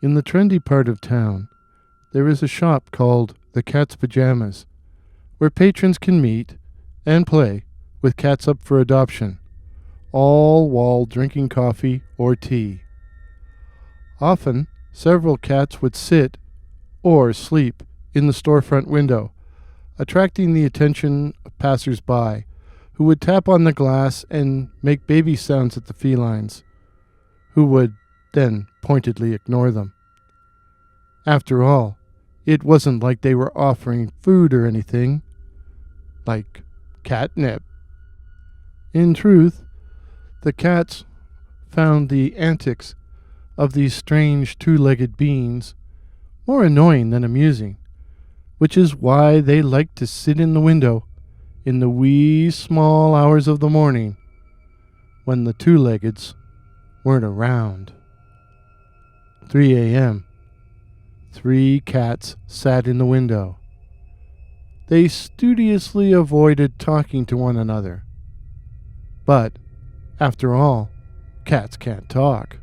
In the trendy part of town, there is a shop called the Cat's Pajamas, where patrons can meet and play with cats up for adoption, all while drinking coffee or tea. Often, several cats would sit or sleep in the storefront window, attracting the attention of passers-by, who would tap on the glass and make baby sounds at the felines, who would then pointedly ignore them. After all, it wasn't like they were offering food or anything, like catnip. In truth, the cats found the antics of these strange two-legged beings more annoying than amusing, which is why they liked to sit in the window in the wee small hours of the morning when the two-leggeds weren't around. 3 a.m. 3 cats sat in the window. They studiously avoided talking to one another. But, after all, cats can't talk.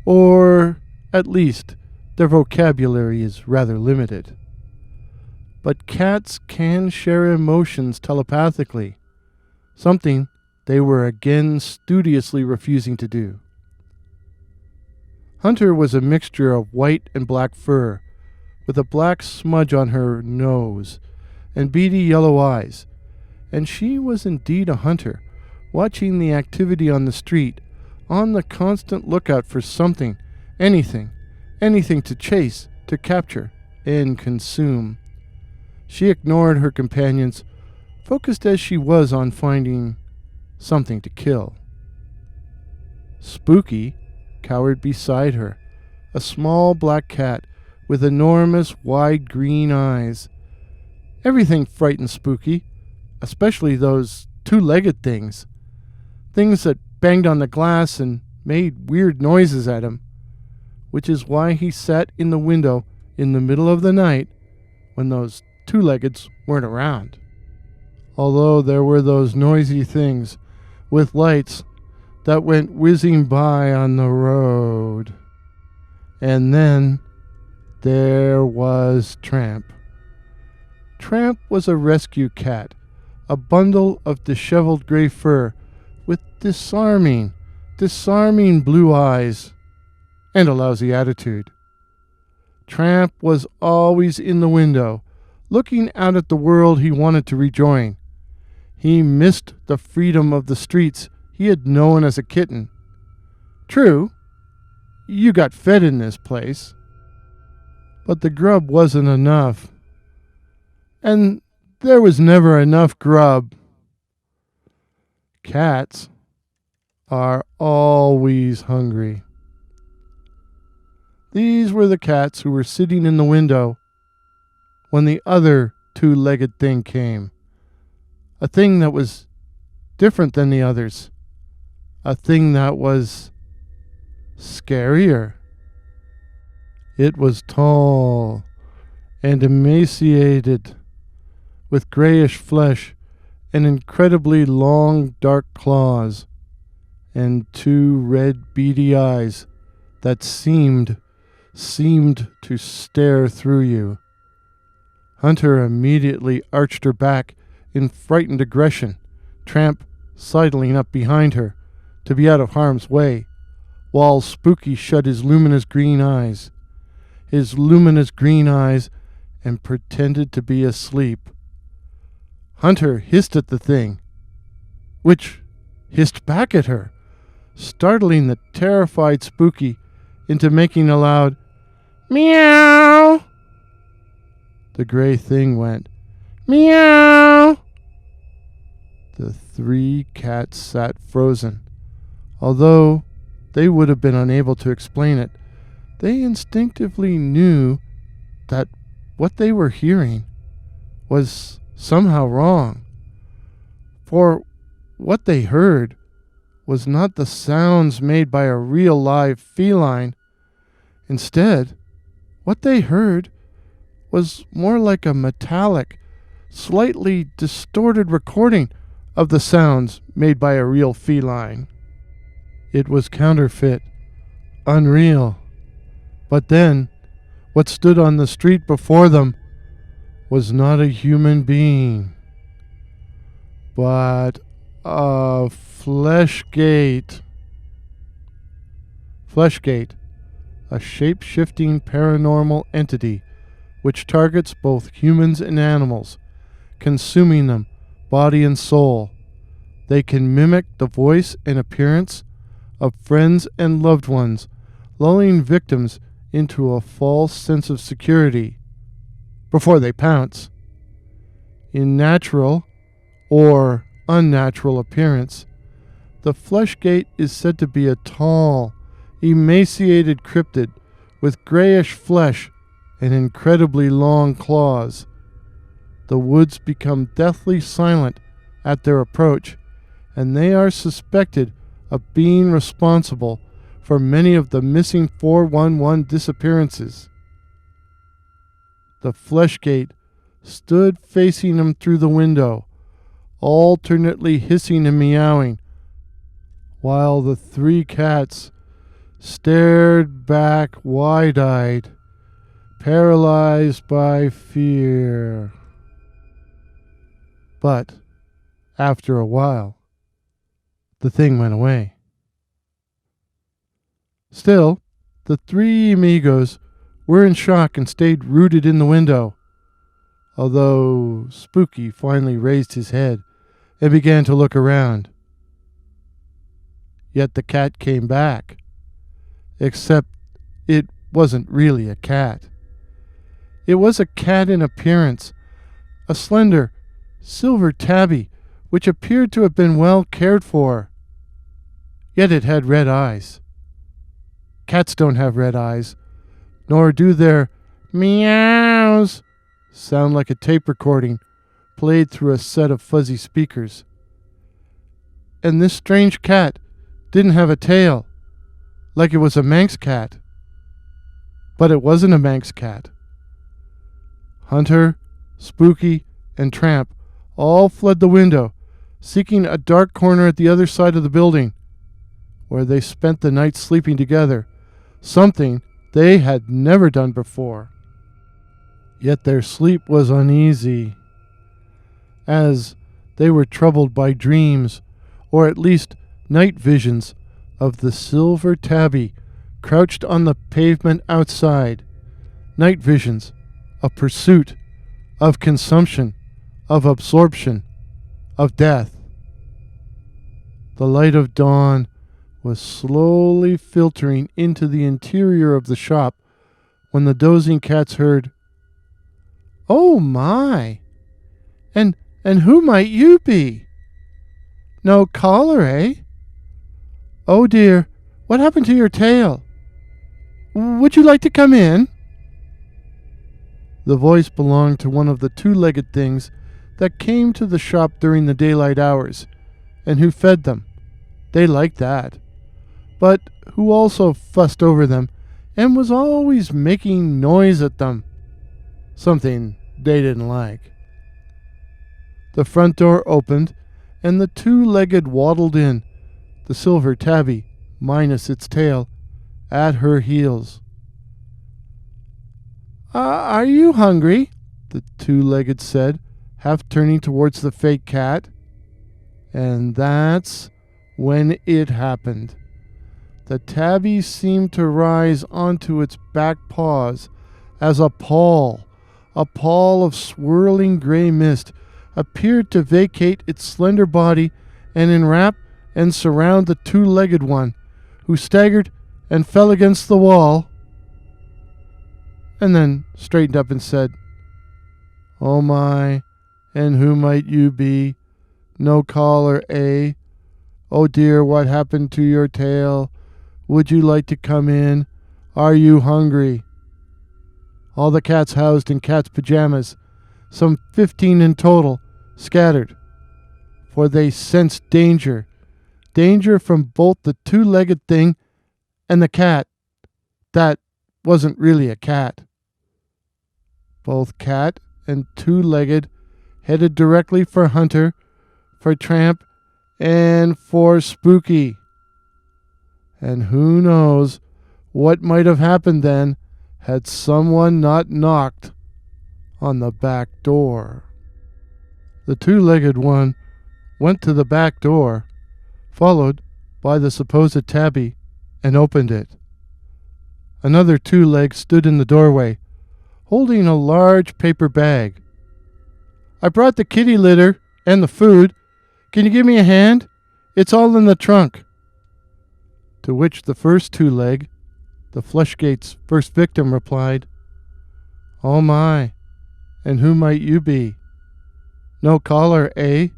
Or, at least, their vocabulary is rather limited. But cats can share emotions telepathically, something they were again studiously refusing to do. Hunter was a mixture of white and black fur, with a black smudge on her nose and beady yellow eyes, and she was indeed a hunter, watching the activity on the street, on the constant lookout for something, anything to chase, to capture, and consume. She ignored her companions, focused as she was on finding something to kill. Spooky cowered beside her, a small black cat with enormous wide green eyes. Everything frightened Spooky, especially those two-legged things that banged on the glass and made weird noises at him, which is why he sat in the window in the middle of the night when those two-leggeds weren't around. Although there were those noisy things with lights that went whizzing by on the road. And then there was Tramp. Tramp was a rescue cat, a bundle of disheveled gray fur with disarming blue eyes and a lousy attitude. Tramp was always in the window, looking out at the world he wanted to rejoin. He missed the freedom of the streets he had known as a kitten. True, you got fed in this place, but the grub wasn't enough. And there was never enough grub. Cats are always hungry. These were the cats who were sitting in the window when the other two-legged thing came. A thing that was different than the others. A thing that was scarier. It was tall and emaciated, with grayish flesh and incredibly long dark claws, and 2 red beady eyes that seemed to stare through you. Hunter immediately arched her back in frightened aggression, Tramp sidling up behind her to be out of harm's way, while Spooky shut his luminous green eyes, and pretended to be asleep. Hunter hissed at the thing, which hissed back at her, startling the terrified Spooky into making a loud meow. The gray thing went meow. The 3 cats sat frozen. Although they would have been unable to explain it, they instinctively knew that what they were hearing was somehow wrong. For what they heard was not the sounds made by a real live feline. Instead, what they heard was more like a metallic, slightly distorted recording of the sounds made by a real feline. It was counterfeit, unreal, But then, what stood on the street before them was not a human being, but a Fleshgait. Fleshgait, a shape-shifting paranormal entity which targets both humans and animals, consuming them, body and soul. They can mimic the voice and appearance of friends and loved ones, lulling victims into a false sense of security before they pounce. In natural or unnatural appearance, the Fleshgait is said to be a tall, emaciated cryptid with grayish flesh and incredibly long claws. The woods become deathly silent at their approach, and they are suspected of being responsible for many of the missing 411 disappearances. The Fleshgait stood facing him through the window, alternately hissing and meowing, while the three cats stared back wide-eyed, paralyzed by fear. But after a while, the thing went away. Still, the three amigos were in shock and stayed rooted in the window, although Spooky finally raised his head and began to look around. Yet the cat came back, except it wasn't really a cat. It was a cat in appearance, a slender, silver tabby which appeared to have been well cared for. Yet it had red eyes. Cats don't have red eyes, nor do their meows sound like a tape recording played through a set of fuzzy speakers. And this strange cat didn't have a tail, like it was a Manx cat. But it wasn't a Manx cat. Hunter, Spooky, and Tramp all fled the window, seeking a dark corner at the other side of the building, where they spent the night sleeping together, something they had never done before. Yet their sleep was uneasy, as they were troubled by dreams, or at least night visions, of the silver tabby crouched on the pavement outside. Night visions of pursuit, of consumption, of absorption, of death. The light of dawn was slowly filtering into the interior of the shop when the dozing cats heard, "Oh my! And who might you be? No collar, eh? Oh dear, what happened to your tail? Would you like to come in?" The voice belonged to one of the two-legged things that came to the shop during the daylight hours, and who fed them. They liked that. But who also fussed over them and was always making noise at them, something they didn't like. The front door opened, and the two-legged waddled in, the silver tabby, minus its tail, at her heels. Are you hungry?" the two-legged said, half turning towards the fake cat. And that's when it happened. The tabby seemed to rise onto its back paws as a pall of swirling gray mist appeared to vacate its slender body and enwrap and surround the two-legged one, who staggered and fell against the wall, and then straightened up and said, "Oh my, and who might you be? No collar, eh? Oh dear, what happened to your tail? Would you like to come in? Are you hungry?" All the cats housed in cat's pajamas, some 15 in total, scattered, for they sensed danger. Danger from both the two-legged thing and the cat that wasn't really a cat. Both cat and two-legged headed directly for Hunter, for Tramp, and for Spooky. And who knows what might have happened then had someone not knocked on the back door. The two-legged one went to the back door, followed by the supposed tabby, and opened it. Another two-leg stood in the doorway, holding a large paper bag. "I brought the kitty litter and the food. Can you give me a hand? It's all in the trunk." To which the first two-leg, the Fleshgait's first victim, replied, "Oh my, and who might you be? No collar, eh?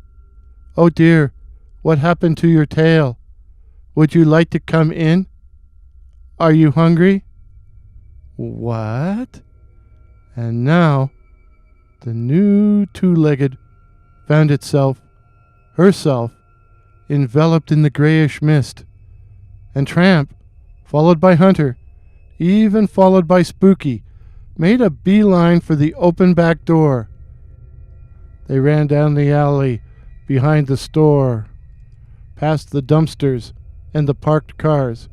Oh dear, what happened to your tail? Would you like to come in? Are you hungry?" What? And now the new two-legged found herself, enveloped in the grayish mist, and Tramp, followed by Hunter, even followed by Spooky, made a beeline for the open back door. They ran down the alley behind the store, past the dumpsters and the parked cars,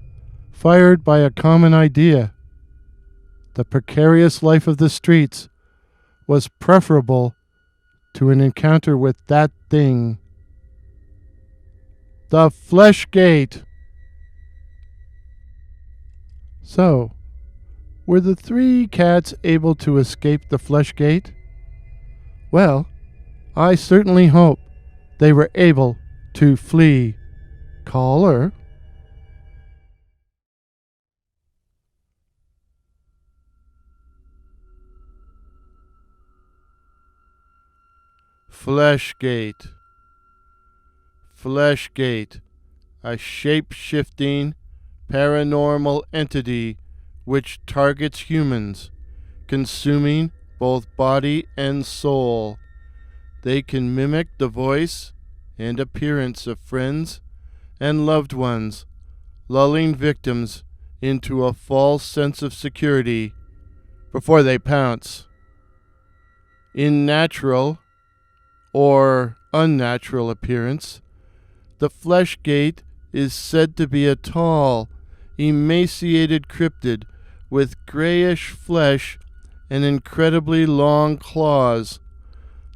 fired by a common idea. The precarious life of the streets was preferable to an encounter with that thing. The Fleshgait. So, were the three cats able to escape the Fleshgait? Well, I certainly hope they were able to flee. Caller? Fleshgait. Fleshgait, a shape-shifting, paranormal entity which targets humans, consuming both body and soul. They can mimic the voice and appearance of friends and loved ones, lulling victims into a false sense of security before they pounce. In natural or unnatural appearance, the Fleshgait is said to be a tall, emaciated cryptid with grayish flesh and incredibly long claws.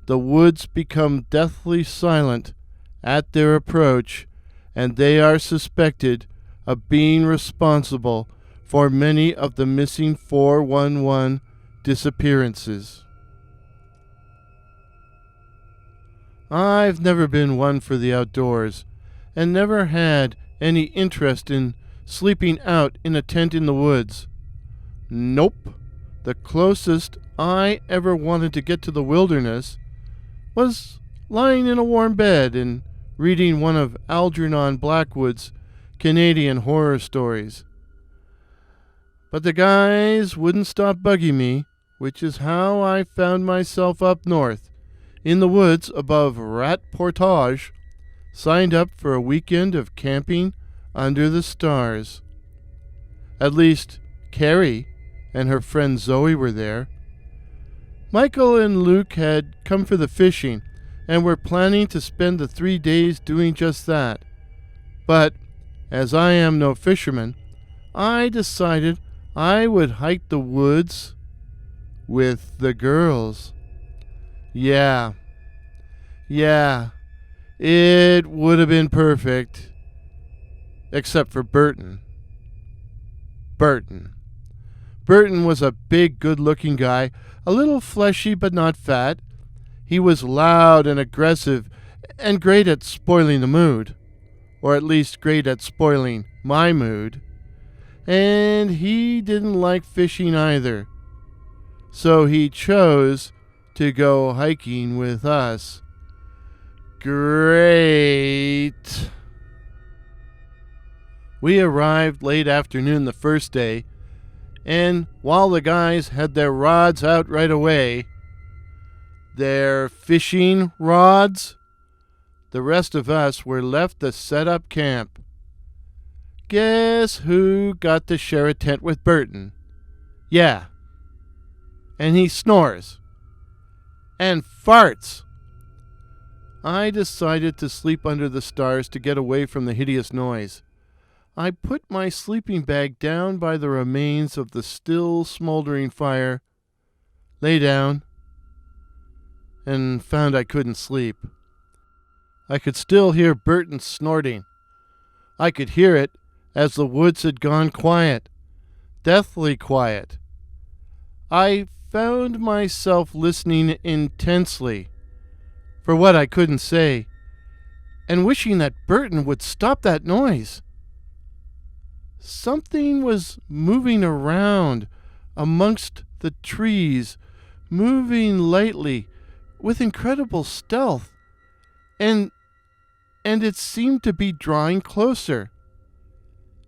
The woods become deathly silent at their approach, and they are suspected of being responsible for many of the missing 411 disappearances. I've never been one for the outdoors, and never had any interest in sleeping out in a tent in the woods. Nope. The closest I ever wanted to get to the wilderness was lying in a warm bed and reading one of Algernon Blackwood's Canadian horror stories. But the guys wouldn't stop bugging me, which is how I found myself up north, in the woods above Rat Portage, signed up for a weekend of camping under the stars. At least, Carrie and her friend Zoe were there. Michael and Luke had come for the fishing and were planning to spend the 3 days doing just that. But, as I am no fisherman, I decided I would hike the woods with the girls. Yeah, it would have been perfect. Except for Burton. Burton was a big, good-looking guy, a little fleshy but not fat. He was loud and aggressive and great at spoiling the mood. Or at least great at spoiling my mood. And he didn't like fishing either. So he chose to go hiking with us. Great. We arrived late afternoon the first day, and while the guys had their rods out right away, their fishing rods, the rest of us were left to set up camp. Guess who got to share a tent with Burton? Yeah. And he snores. And farts. I decided to sleep under the stars to get away from the hideous noise. I put my sleeping bag down by the remains of the still smoldering fire, lay down, and found I couldn't sleep. I could still hear Burton snorting. I could hear it as the woods had gone quiet, deathly quiet. I found myself listening intensely for what I couldn't say, and wishing that Burton would stop that noise. Something was moving around amongst the trees, moving lightly with incredible stealth, and it seemed to be drawing closer.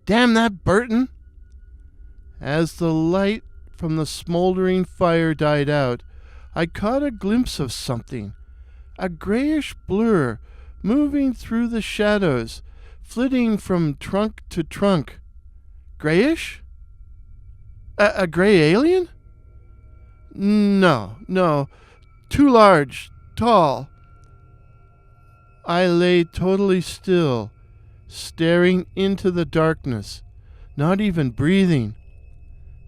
Damn that Burton! As the light from the smoldering fire died out, I caught a glimpse of something, a grayish blur moving through the shadows, flitting from trunk to trunk. Grayish? A gray alien? No. Too large, tall. I lay totally still, staring into the darkness, not even breathing.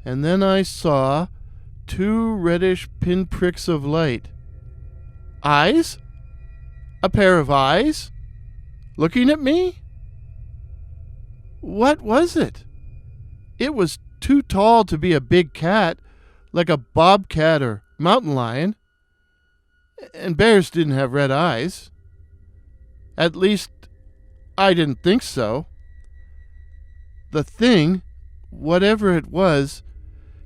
And then I saw 2 reddish pinpricks of light. Eyes? A pair of eyes? Looking at me? What was it? It was too tall to be a big cat, like a bobcat or mountain lion. And bears didn't have red eyes. At least, I didn't think so. The thing, whatever it was,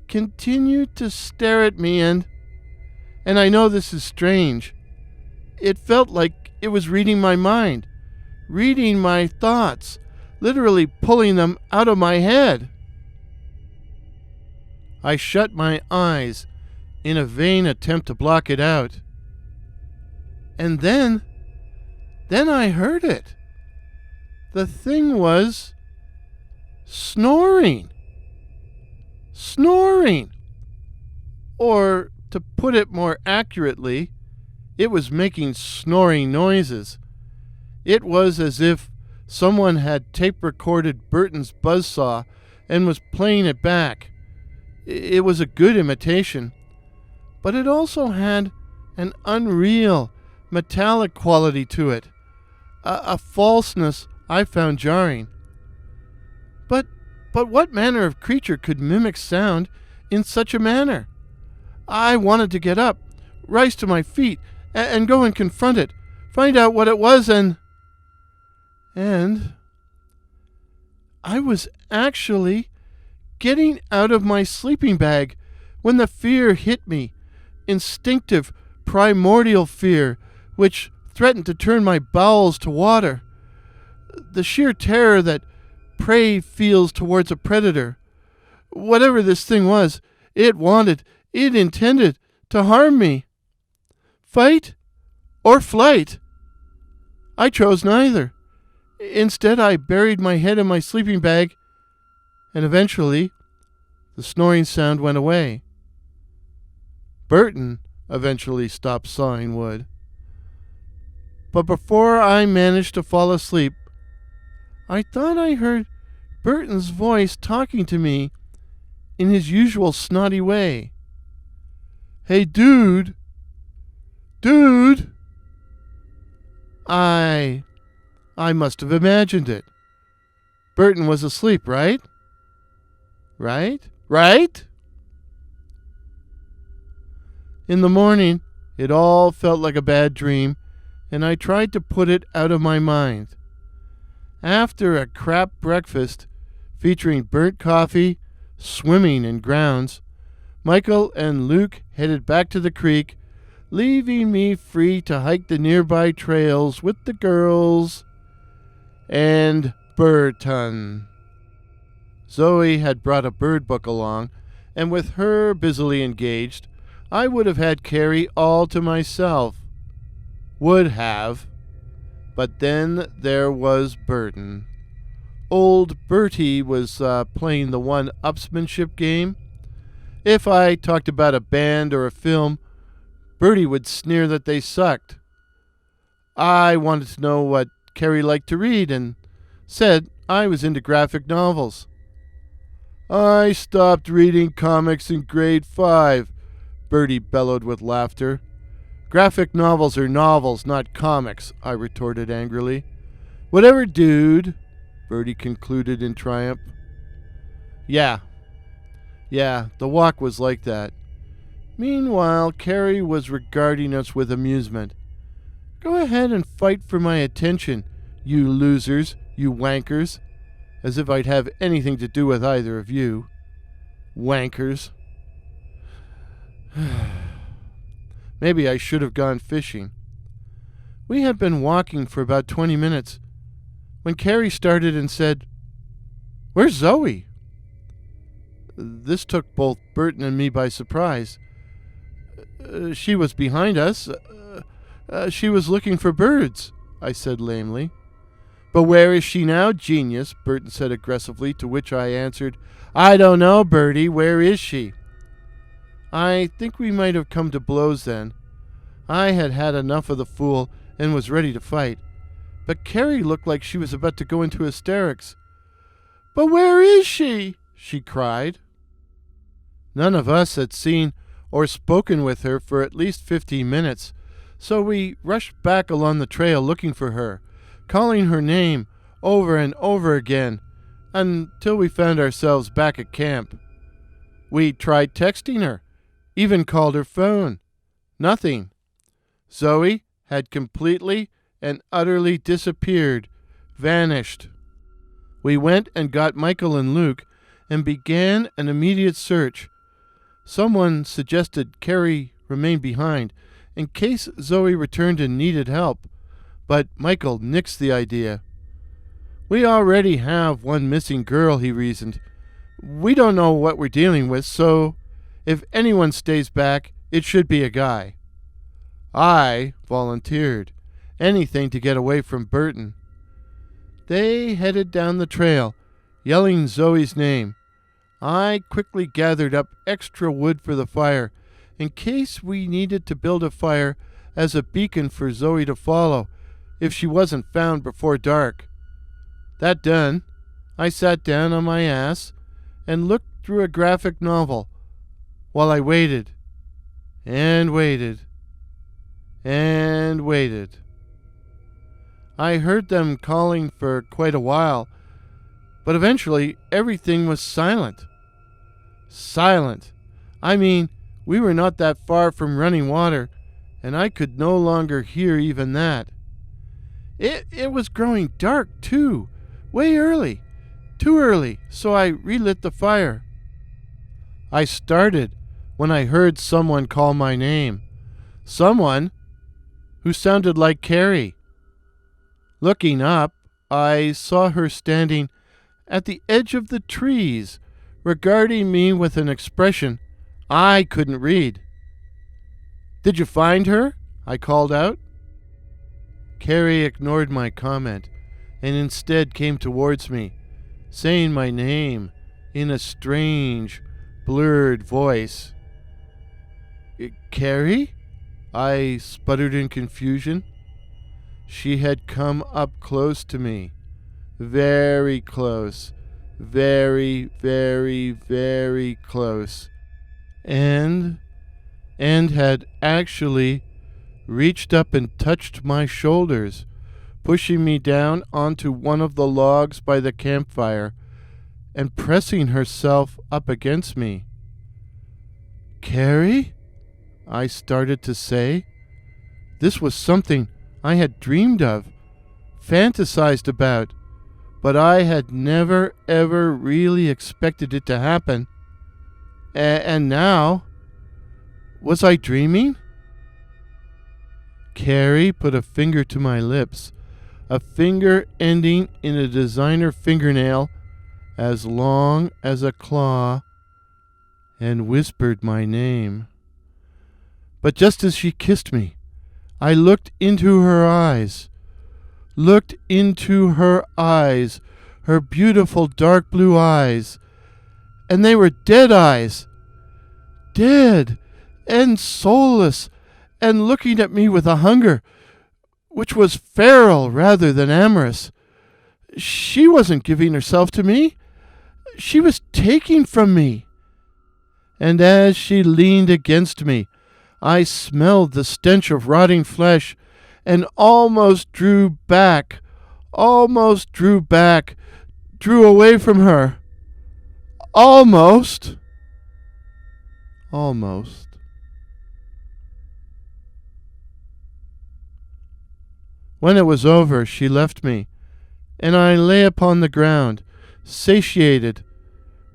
continued to stare at me, and I know this is strange. It felt like it was reading my mind, reading my thoughts, literally pulling them out of my head. I shut my eyes in a vain attempt to block it out. And then I heard it. The thing was snoring. Snoring! Or, to put it more accurately, it was making snoring noises. It was as if someone had tape-recorded Burton's buzzsaw and was playing it back. It was a good imitation, but it also had an unreal, metallic quality to it, a falseness I found jarring. But what manner of creature could mimic sound in such a manner? I wanted to get up, rise to my feet, and go and confront it, find out what it was, and I was actually getting out of my sleeping bag when the fear hit me, instinctive, primordial fear, which threatened to turn my bowels to water. The sheer terror that prey feels towards a predator. Whatever this thing was, it intended to harm me. Fight or flight? I chose neither. Instead, I buried my head in my sleeping bag, and eventually the snoring sound went away. Burton eventually stopped sawing wood. But before I managed to fall asleep, I thought I heard Burton's voice talking to me in his usual snotty way. Hey, dude! Dude! I must have imagined it. Burton was asleep, right? Right? In the morning, it all felt like a bad dream, and I tried to put it out of my mind. After a crap breakfast featuring burnt coffee, swimming in grounds, Michael and Luke headed back to the creek, leaving me free to hike the nearby trails with the girls and Burton. Zoe had brought a bird book along, and with her busily engaged, I would have had Carrie all to myself. Would have. But then there was Burton. Old Bertie was playing the one-upsmanship game. If I talked about a band or a film, Bertie would sneer that they sucked. I wanted to know what Carrie liked to read, and said I was into graphic novels. I stopped reading comics in grade 5, Bertie bellowed with laughter. Graphic novels are novels, not comics, I retorted angrily. Whatever, dude, Bertie concluded in triumph. Yeah, the walk was like that. Meanwhile, Carrie was regarding us with amusement. Go ahead and fight for my attention, you losers, you wankers. As if I'd have anything to do with either of you. Wankers. Maybe I should have gone fishing. We had been walking for about 20 minutes when Carrie started and said, Where's Zoe? This took both Burton and me by surprise. She was behind us. She was looking for birds, I said lamely. But where is she now, genius? Burton said aggressively, to which I answered, I don't know, Bertie. Where is she? I think we might have come to blows then. I had had enough of the fool and was ready to fight. But Carrie looked like she was about to go into hysterics. But where is she? She cried. None of us had seen or spoken with her for at least 15 minutes, so we rushed back along the trail looking for her, calling her name over and over again until we found ourselves back at camp. We tried texting her, even called her phone. Nothing. Zoe had completely and utterly disappeared, vanished. We went and got Michael and Luke and began an immediate search. Someone suggested Carrie remain behind in case Zoe returned and needed help, but Michael nixed the idea. We already have one missing girl, he reasoned. We don't know what we're dealing with, so if anyone stays back, it should be a guy. I volunteered. Anything to get away from Burton. They headed down the trail, yelling Zoe's name. I quickly gathered up extra wood for the fire, in case we needed to build a fire as a beacon for Zoe to follow, if she wasn't found before dark. That done, I sat down on my ass and looked through a graphic novel, while I waited, and waited, and waited. I heard them calling for quite a while, but eventually everything was silent. Silent. I mean, we were not that far from running water, and I could no longer hear even that. It was growing dark, too, way early, too early, so I relit the fire. I started when I heard someone call my name. Someone who sounded like Carrie. Looking up, I saw her standing at the edge of the trees, regarding me with an expression I couldn't read. Did you find her? I called out. Carrie ignored my comment and instead came towards me, saying my name in a strange, blurred voice. Carrie? I sputtered in confusion. She had come up close to me, very close, very, very, very close, and had actually reached up and touched my shoulders, pushing me down onto one of the logs by the campfire and pressing herself up against me. Carrie? I started to say. This was something I had dreamed of, fantasized about, but I had never, ever really expected it to happen. And now, was I dreaming? Carrie put a finger to my lips, a finger ending in a designer fingernail as long as a claw, and whispered my name. But just as she kissed me, I looked into her eyes, her beautiful dark blue eyes, and they were dead eyes, dead and soulless, and looking at me with a hunger which was feral rather than amorous. She wasn't giving herself to me. She was taking from me. And as she leaned against me, I smelled the stench of rotting flesh and almost drew back, drew away from her. Almost. When it was over, she left me, and I lay upon the ground, satiated,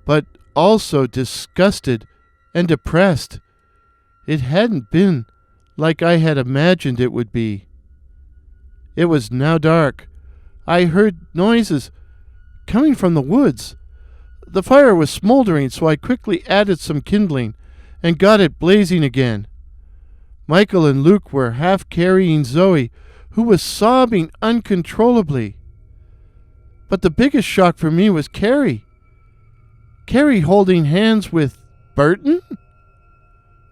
but also disgusted and depressed. It hadn't been like I had imagined it would be. It was now dark. I heard noises coming from the woods. The fire was smoldering, so I quickly added some kindling and got it blazing again. Michael and Luke were half carrying Zoe, who was sobbing uncontrollably. But the biggest shock for me was Carrie. Carrie holding hands with Burton?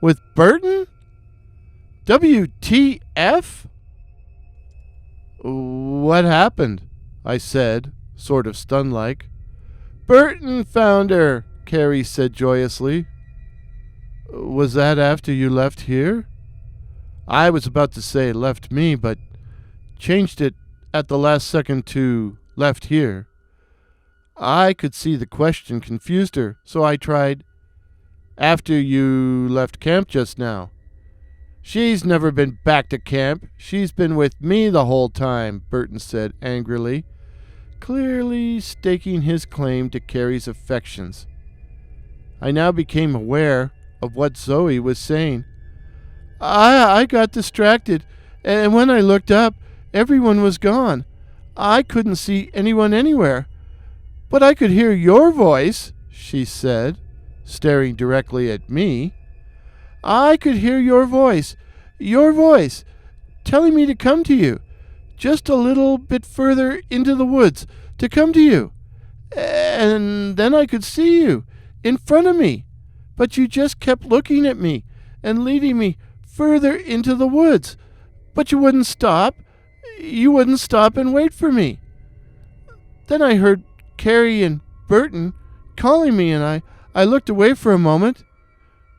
With Burton? WTF? What happened? I said, sort of stunned-like. Burton found her, Carrie said joyously. Was that after you left here? I was about to say left me, but changed it at the last second to left here. I could see the question confused her, so I tried, after you left camp just now. She's never been back to camp. She's been with me the whole time, Burton said angrily, clearly staking his claim to Carrie's affections. I now became aware of what Zoe was saying. I got distracted, and when I looked up, everyone was gone. I couldn't see anyone anywhere. But I could hear your voice, she said, staring directly at me. I could hear your voice, telling me to come to you, just a little bit further into the woods, to come to you. And then I could see you, in front of me, but you just kept looking at me and leading me further into the woods. But you wouldn't stop. You wouldn't stop and wait for me. Then I heard Carrie and Burton calling me, and I looked away for a moment.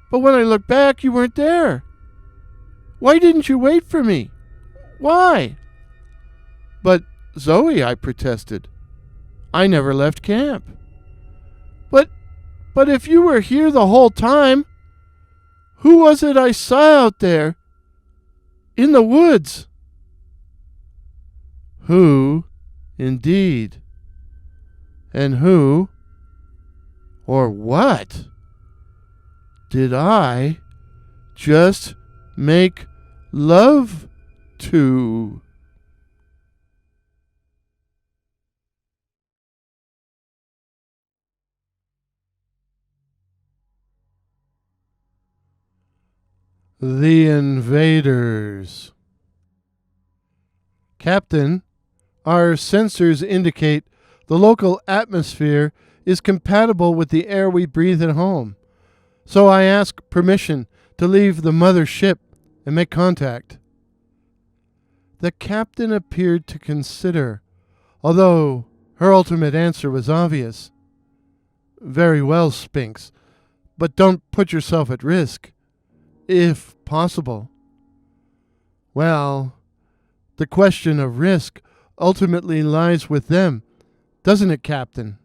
But when I looked back, you weren't there. Why didn't you wait for me? Why? But Zoe, I protested, I never left camp. But if you were here the whole time, who was it I saw out there in the woods? Who, indeed? And who, or what, did I just make love to? The Invaders. Captain, our sensors indicate the local atmosphere is compatible with the air we breathe at home. So I ask permission to leave the mother ship and make contact. The captain appeared to consider, although her ultimate answer was obvious. Very well, Spinks, but don't put yourself at risk, if possible. Well, the question of risk ultimately lies with them, doesn't it, Captain?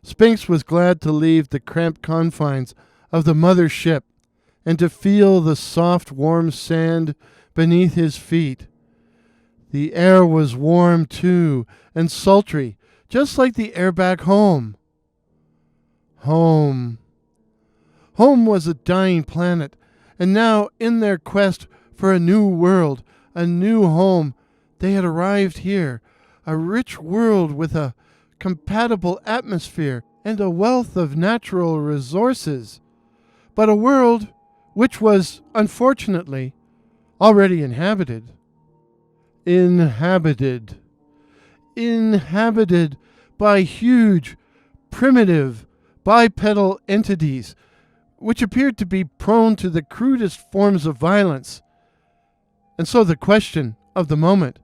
Spinks was glad to leave the cramped confines of the mother ship and to feel the soft, warm sand beneath his feet. The air was warm, too, and sultry, just like the air back home. Home. Home was a dying planet, and now in their quest for a new world, a new home, they had arrived here, a rich world with a compatible atmosphere and a wealth of natural resources, but a world which was, unfortunately, already inhabited. Inhabited by huge, primitive, bipedal entities which appeared to be prone to the crudest forms of violence. And so the question of the moment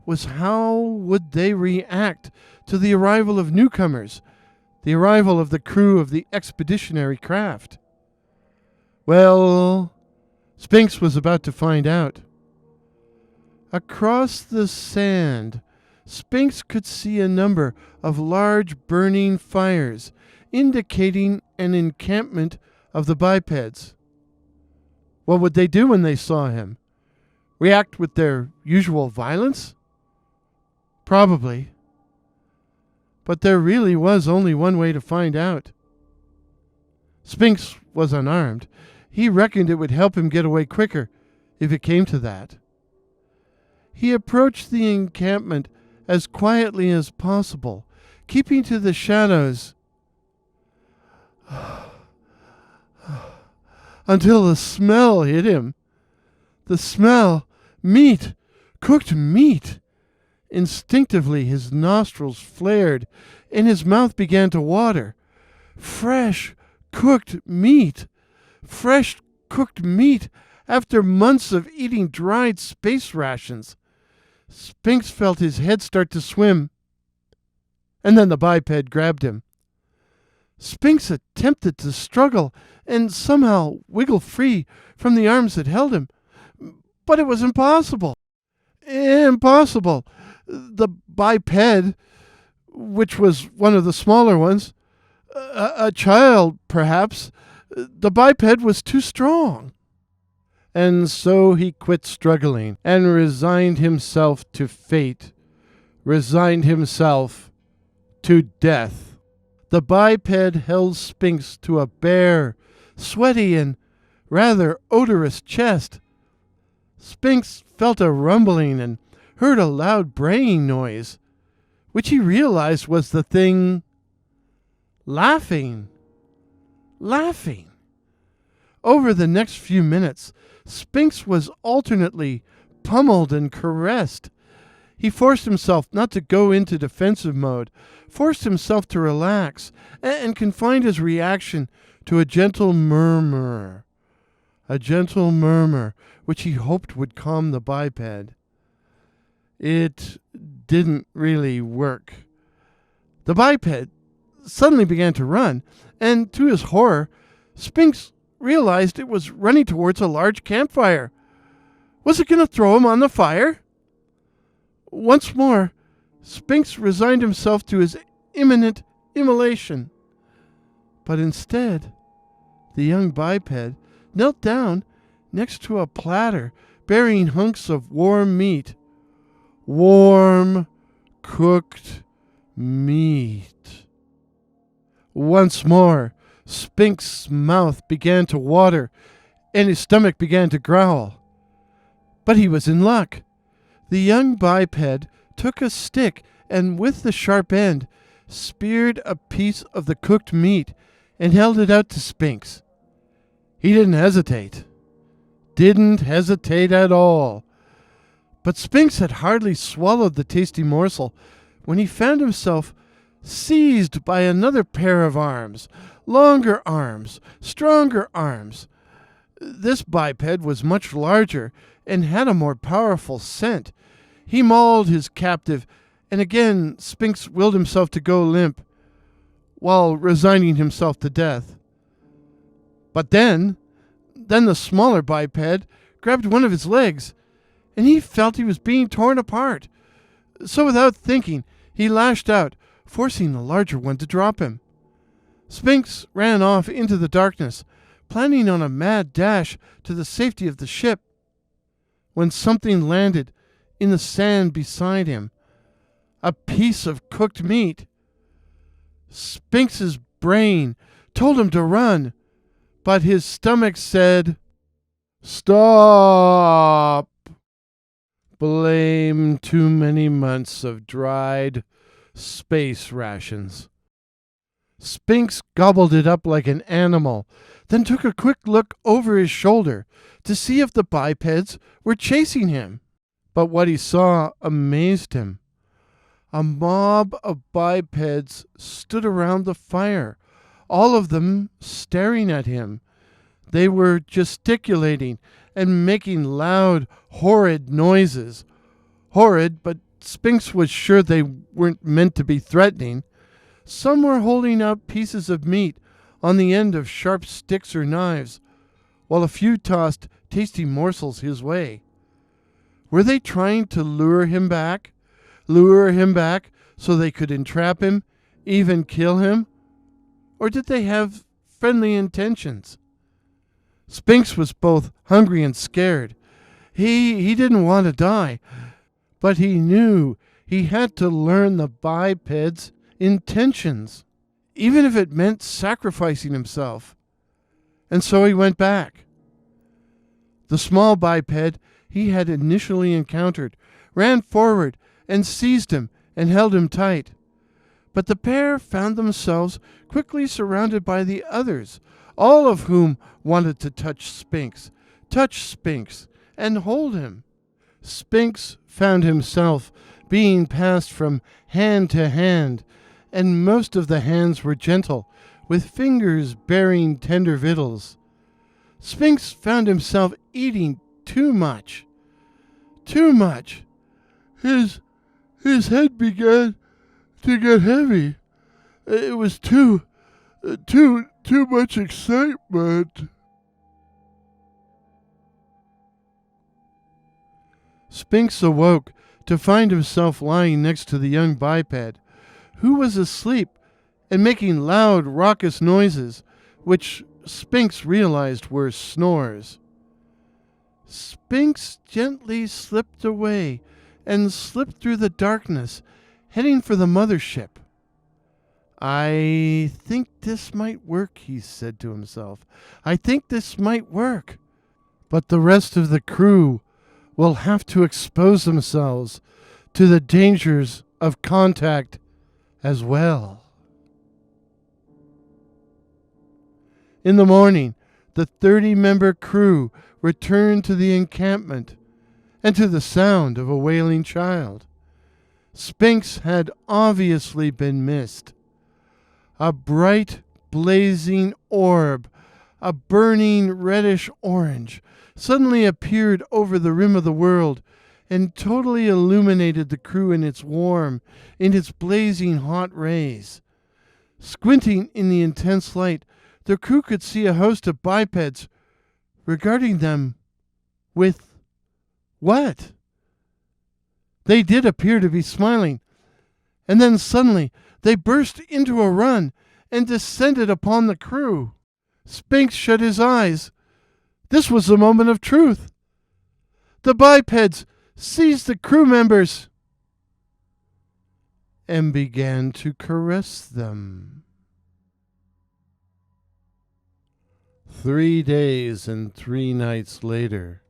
was how would they react to the arrival of newcomers, the arrival of the crew of the expeditionary craft? Well, Spinks was about to find out. Across the sand, Spinks could see a number of large burning fires, indicating an encampment of the bipeds. What would they do when they saw him? React with their usual violence? Probably. But there really was only one way to find out. Spinks was unarmed. He reckoned it would help him get away quicker, if it came to that. He approached the encampment as quietly as possible, keeping to the shadows until the smell hit him. The smell, meat, cooked meat. Instinctively his nostrils flared and his mouth began to water. Fresh cooked meat. Fresh cooked meat after months of eating dried space rations. Spinks felt his head start to swim. And then the biped grabbed him. Spinks attempted to struggle and somehow wiggle free from the arms that held him. But it was impossible. Impossible. The biped, which was one of the smaller ones, a child perhaps, the biped was too strong. And so he quit struggling and resigned himself to fate, resigned himself to death. The biped held Spinks to a bare, sweaty, and rather odorous chest. Spinks felt a rumbling and heard a loud braying noise, which he realized was the thing laughing. Over the next few minutes, Spinks was alternately pummeled and caressed. He forced himself not to go into defensive mode, forced himself to relax, and confined his reaction to a gentle murmur which he hoped would calm the biped. It didn't really work. The biped suddenly began to run, and to his horror, Spinks realized it was running towards a large campfire. Was it going to throw him on the fire? Once more, Spinks resigned himself to his imminent immolation. But instead, the young biped knelt down next to a platter bearing hunks of warm meat. Warm, cooked meat. Once more, Spinks' mouth began to water, and his stomach began to growl. But he was in luck. The young biped took a stick and, with the sharp end, speared a piece of the cooked meat and held it out to Spinks. He didn't hesitate. Didn't hesitate at all. But Spinks had hardly swallowed the tasty morsel when he found himself seized by another pair of arms. Longer arms, stronger arms. This biped was much larger and had a more powerful scent. He mauled his captive, and again Spinks willed himself to go limp, while resigning himself to death. But then the smaller biped grabbed one of his legs, and he felt he was being torn apart. So without thinking, he lashed out, forcing the larger one to drop him. Spinks ran off into the darkness, planning on a mad dash to the safety of the ship, when something landed in the sand beside him. A piece of cooked meat. Spinks's brain told him to run, but his stomach said, "Stop! Blame too many months of dried space rations." Spinks gobbled it up like an animal, then took a quick look over his shoulder to see if the bipeds were chasing him. But what he saw amazed him. A mob of bipeds stood around the fire, all of them staring at him. They were gesticulating and making loud, horrid noises. Horrid, but Sphinx was sure they weren't meant to be threatening. Some were holding out pieces of meat on the end of sharp sticks or knives, while a few tossed tasty morsels his way. Were they trying to lure him back? Lure him back so they could entrap him, even kill him? Or did they have friendly intentions? Sphinx was both hungry and scared. He didn't want to die, but he knew he had to learn the biped's intentions, even if it meant sacrificing himself. And so he went back. The small biped he had initially encountered ran forward and seized him and held him tight. But the pair found themselves quickly surrounded by the others, all of whom wanted to touch Sphinx, and hold him. Sphinx found himself being passed from hand to hand, and most of the hands were gentle, with fingers bearing tender victuals. Sphinx found himself eating too much. His head began to get heavy. It was too much excitement. Sphinx awoke to find himself lying next to the young biped, who was asleep and making loud, raucous noises, which Sphinx realized were snores. Sphinx gently slipped away and slipped through the darkness, heading for the mothership. "I think this might work," he said to himself. "I think this might work. But the rest of the crew will have to expose themselves to the dangers of contact as well." In the morning, the 30-member crew returned to the encampment and to the sound of a wailing child. Sphinx had obviously been missed. A bright, blazing orb, a burning reddish orange, suddenly appeared over the rim of the world and totally illuminated the crew in its blazing hot rays. Squinting in the intense light, the crew could see a host of bipeds regarding them with what? They did appear to be smiling, and then suddenly they burst into a run and descended upon the crew. Sphinx shut his eyes. This was the moment of truth. The bipeds seized the crew members and began to caress them. 3 days and 3 nights later,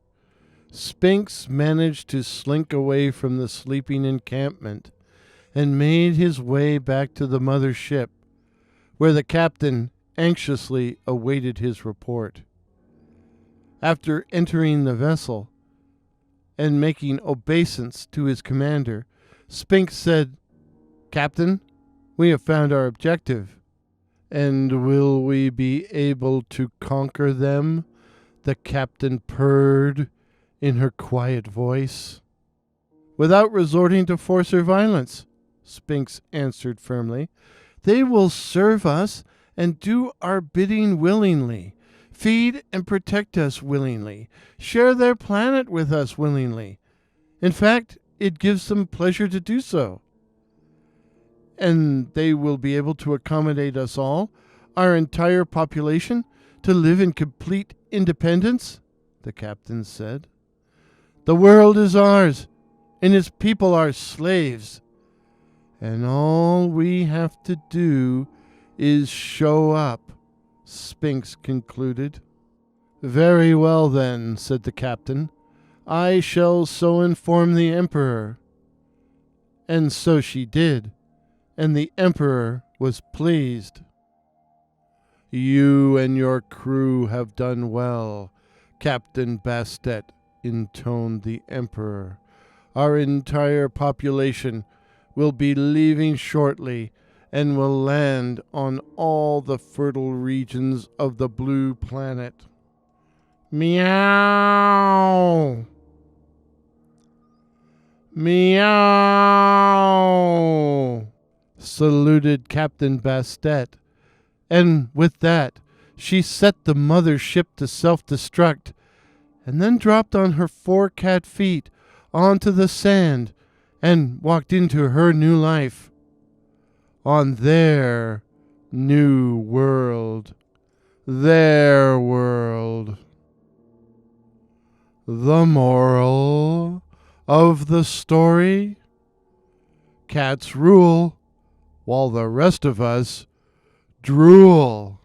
Sphinx managed to slink away from the sleeping encampment and made his way back to the mother ship, where the captain anxiously awaited his report. After entering the vessel and making obeisance to his commander, Sphinx said, "Captain, we have found our objective." "And will we be able to conquer them?" the captain purred in her quiet voice. "Without resorting to force or violence," Sphinx answered firmly. "They will serve us and do our bidding willingly, feed and protect us willingly, share their planet with us willingly. In fact, it gives them pleasure to do so." "And they will be able to accommodate us all, our entire population, to live in complete independence?" the captain said. "The world is ours, and its people are slaves. And all we have to do is show up," Sphinx concluded. "Very well then," said the captain. "I shall so inform the Emperor." And so she did, and the Emperor was pleased. "You and your crew have done well," Captain Bastet intoned the Emperor. "Our entire population will be leaving shortly and will land on all the fertile regions of the blue planet." Meow! Meow, saluted Captain Bastet, and with that she set the mother ship to self-destruct, and then dropped on her 4 cat feet onto the sand and walked into her new life on their new world. Their world. The moral of the story? Cats rule while the rest of us drool.